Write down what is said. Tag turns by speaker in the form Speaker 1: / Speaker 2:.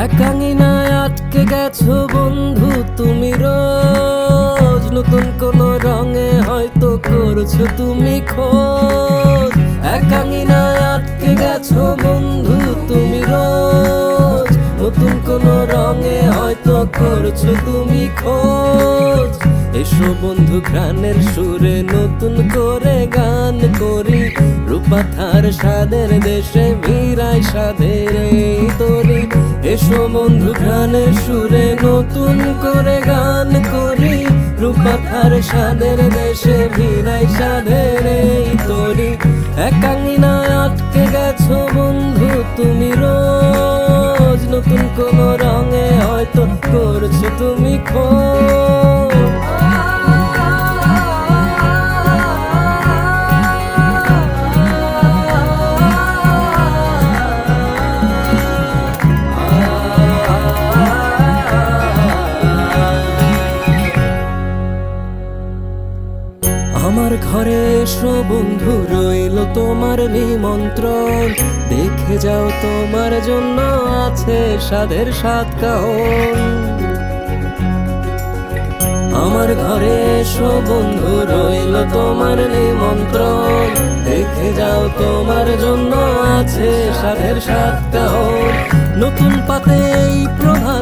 Speaker 1: একাঙিনায় আটকে গেছো বন্ধু তুমি রোজ, নতুন কোন রঙে হয়তো করছো তুমি খোঁজ। একাঙিনায় আটকে গেছো বন্ধু তুমি রোজ, নতুন কোন রঙে হয়তো করছো তুমি খোঁজ। এসো বন্ধু গানের সুরে নতুন করে গান করি, রূপাথার স্বাদের দেশে মিরাই স্বাদের এই তরি। এসো বন্ধু গানের সুরে নতুন করে গান করি, রূপাথার স্বাদের দেশে মিরাই স্বাদের এই তরি। একাঙিনায় আটকে গেছো বন্ধু তুমি রোজ, নতুন কোন রঙে হয়তো করছো তুমি খোঁজ। আমার ঘরে এসো বন্ধু রইল তোমার নিমন্ত্রণ, দেখে যাও তোমার জন্য আছে স্বাদের সাত কাহন। আমার ঘরে এসো বন্ধু রইল তোমার নিমন্ত্রণ, দেখে যাও তোমার জন্য আছে স্বাদের সাত কাহন। নতুন পাতে এই প্রভাত